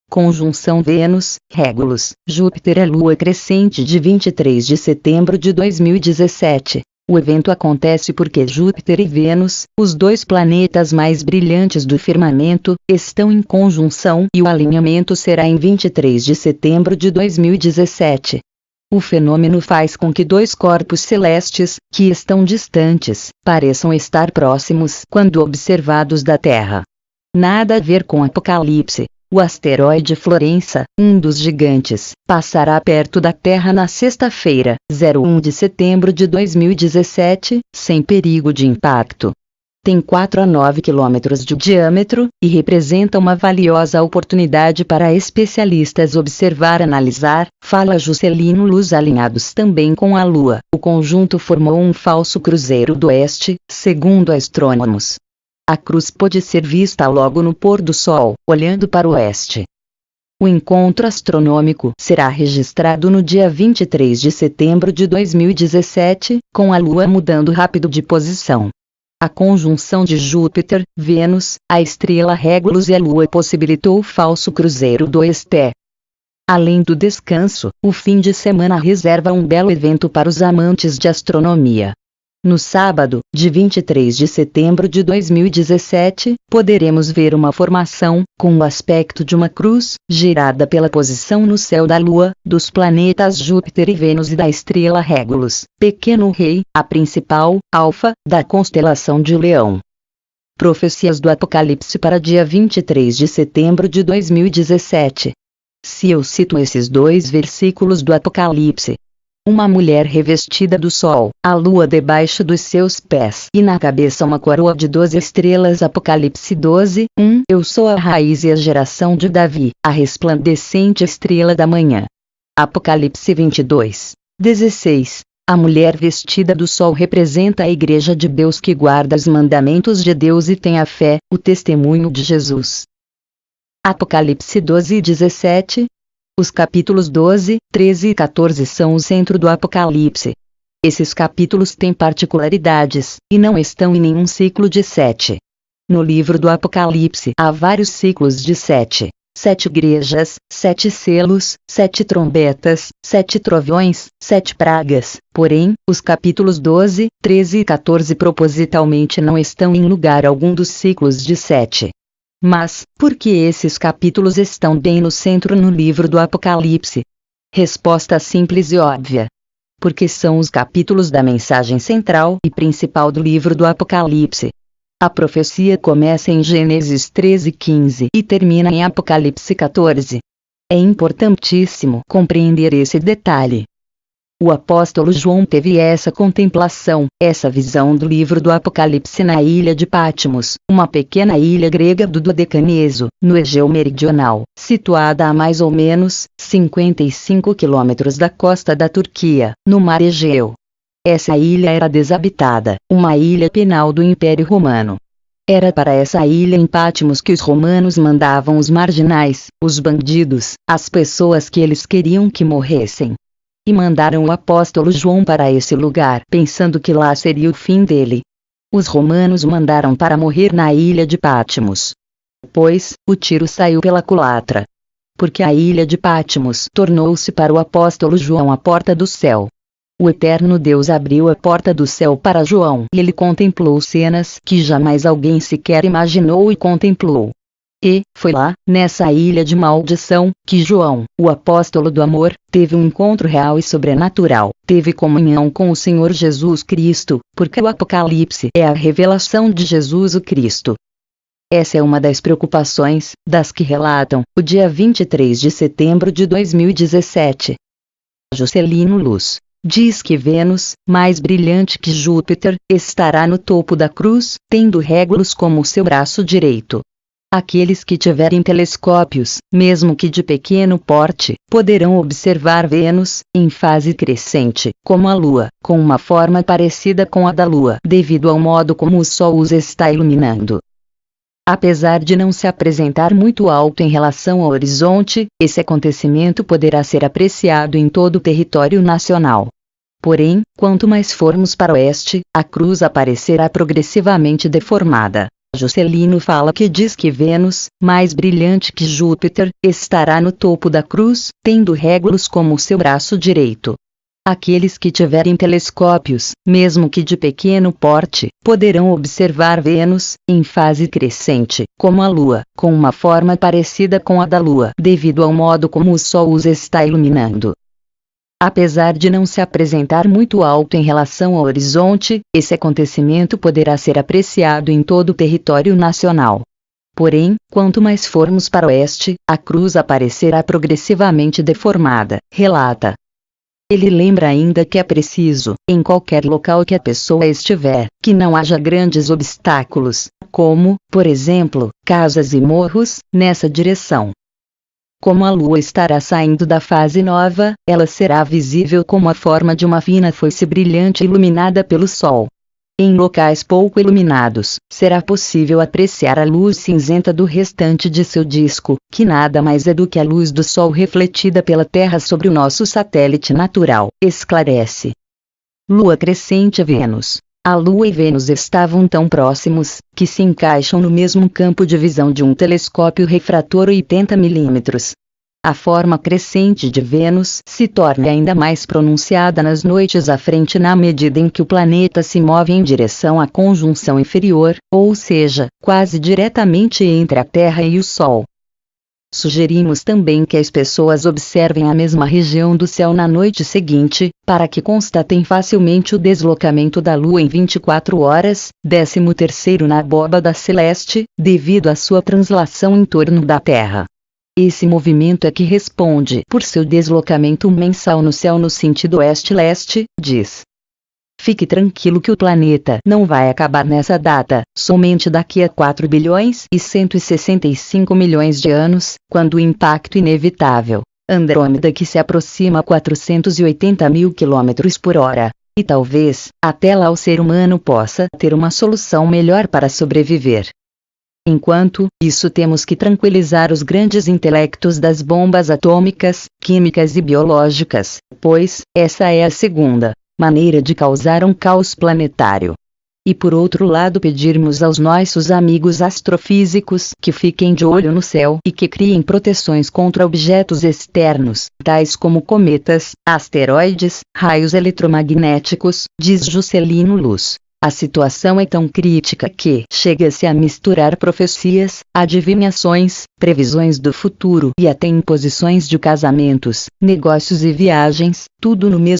Conjunção Vênus-Régulus, Júpiter é lua crescente de 23 de setembro de 2017. O evento acontece porque Júpiter e Vênus, os dois planetas mais brilhantes do firmamento, estão em conjunção e o alinhamento será em 23 de setembro de 2017. O fenômeno faz com que dois corpos celestes, que estão distantes, pareçam estar próximos quando observados da Terra. Nada a ver com Apocalipse. O asteroide Florença, um dos gigantes, passará perto da Terra na sexta-feira, 1 de setembro de 2017, sem perigo de impacto. Tem 4 a 9 quilômetros de diâmetro, e representa uma valiosa oportunidade para especialistas observar e analisar, fala Juscelino Luz. Alinhados também com a Lua, o conjunto formou um falso cruzeiro do oeste, segundo astrônomos. A cruz pode ser vista logo no pôr do sol, olhando para o oeste. O encontro astronômico será registrado no dia 23 de setembro de 2017, com a Lua mudando rápido de posição. A conjunção de Júpiter, Vênus, a estrela Régulus e a Lua possibilitou o falso cruzeiro do oeste. Além do descanso, o fim de semana reserva um belo evento para os amantes de astronomia. No sábado, de 23 de setembro de 2017, poderemos ver uma formação, com o aspecto de uma cruz, girada pela posição no céu da Lua, dos planetas Júpiter e Vênus e da estrela Régulus, Pequeno Rei, a principal, Alfa, da constelação de Leão. Profecias do Apocalipse para dia 23 de setembro de 2017. Se eu cito esses dois versículos do Apocalipse: uma mulher revestida do sol, a lua debaixo dos seus pés e na cabeça uma coroa de 12 estrelas. Apocalipse 12, 1. Eu sou a raiz e a geração de Davi, a resplandecente estrela da manhã. Apocalipse 22, 16. A mulher vestida do sol representa a Igreja de Deus que guarda os mandamentos de Deus e tem a fé, o testemunho de Jesus. Apocalipse 12, 17. Os capítulos 12, 13 e 14 são o centro do Apocalipse. Esses capítulos têm particularidades, e não estão em nenhum ciclo de 7. No livro do Apocalipse há vários ciclos de 7. 7 igrejas, 7 selos, 7 trombetas, 7 trovões, 7 pragas. Porém, os capítulos 12, 13 e 14 propositalmente não estão em lugar algum dos ciclos de 7. Mas, por que esses capítulos estão bem no centro no livro do Apocalipse? Resposta simples e óbvia. Porque são os capítulos da mensagem central e principal do livro do Apocalipse. A profecia começa em Gênesis 13:15 e termina em Apocalipse 14. É importantíssimo compreender esse detalhe. O apóstolo João teve essa contemplação, essa visão do livro do Apocalipse na ilha de Patmos, uma pequena ilha grega do Dodecaneso, no Egeu Meridional, situada a mais ou menos 55 quilômetros da costa da Turquia, no mar Egeu. Essa ilha era desabitada, uma ilha penal do Império Romano. Era para essa ilha em Patmos que os romanos mandavam os marginais, os bandidos, as pessoas que eles queriam que morressem. E mandaram o apóstolo João para esse lugar, pensando que lá seria o fim dele. Os romanos o mandaram para morrer na ilha de Patmos. Pois, o tiro saiu pela culatra. Porque a ilha de Patmos tornou-se para o apóstolo João a porta do céu. O eterno Deus abriu a porta do céu para João e ele contemplou cenas que jamais alguém sequer imaginou e contemplou. E, foi lá, nessa ilha de maldição, que João, o apóstolo do amor, teve um encontro real e sobrenatural, teve comunhão com o Senhor Jesus Cristo, porque o Apocalipse é a revelação de Jesus o Cristo. Essa é uma das preocupações, das que relatam, o dia 23 de setembro de 2017. Juscelino Luz diz que Vênus, mais brilhante que Júpiter, estará no topo da cruz, tendo Régulus como seu braço direito. Aqueles que tiverem telescópios, mesmo que de pequeno porte, poderão observar Vênus, em fase crescente, como a Lua, com uma forma parecida com a da Lua, devido ao modo como o Sol os está iluminando. Apesar de não se apresentar muito alto em relação ao horizonte, esse acontecimento poderá ser apreciado em todo o território nacional. Porém, quanto mais formos para o oeste, a cruz aparecerá progressivamente deformada. Juscelino fala que diz que Vênus, mais brilhante que Júpiter, estará no topo da cruz, tendo Régulus como seu braço direito. Aqueles que tiverem telescópios, mesmo que de pequeno porte, poderão observar Vênus, em fase crescente, como a Lua, com uma forma parecida com a da Lua, devido ao modo como o Sol os está iluminando. Apesar de não se apresentar muito alto em relação ao horizonte, esse acontecimento poderá ser apreciado em todo o território nacional. Porém, quanto mais formos para o oeste, a cruz aparecerá progressivamente deformada, relata. Ele lembra ainda que é preciso, em qualquer local que a pessoa estiver, que não haja grandes obstáculos, como, por exemplo, casas e morros, nessa direção. Como a Lua estará saindo da fase nova, ela será visível como a forma de uma fina foice brilhante iluminada pelo Sol. Em locais pouco iluminados, será possível apreciar a luz cinzenta do restante de seu disco, que nada mais é do que a luz do Sol refletida pela Terra sobre o nosso satélite natural, esclarece. Lua crescente Vênus. A Lua e Vênus estavam tão próximos, que se encaixam no mesmo campo de visão de um telescópio refrator 80 mm. A forma crescente de Vênus se torna ainda mais pronunciada nas noites à frente na medida em que o planeta se move em direção à conjunção inferior, ou seja, quase diretamente entre a Terra e o Sol. Sugerimos também que as pessoas observem a mesma região do céu na noite seguinte, para que constatem facilmente o deslocamento da Lua em 24 horas, 13º na abóbada celeste, devido à sua translação em torno da Terra. Esse movimento é que responde por seu deslocamento mensal no céu no sentido oeste-leste, diz. Fique tranquilo que o planeta não vai acabar nessa data, somente daqui a 4 bilhões e 165 milhões de anos, quando o impacto inevitável, Andrômeda que se aproxima a 480 mil km por hora, e talvez, até lá o ser humano possa ter uma solução melhor para sobreviver. Enquanto isso temos que tranquilizar os grandes intelectos das bombas atômicas, químicas e biológicas, pois, essa é a segunda maneira de causar um caos planetário. E por outro lado pedirmos aos nossos amigos astrofísicos que fiquem de olho no céu e que criem proteções contra objetos externos, tais como cometas, asteroides, raios eletromagnéticos, diz Juscelino Luz. A situação é tão crítica que chega-se a misturar profecias, adivinhações, previsões do futuro e até imposições de casamentos, negócios e viagens, tudo no mesmo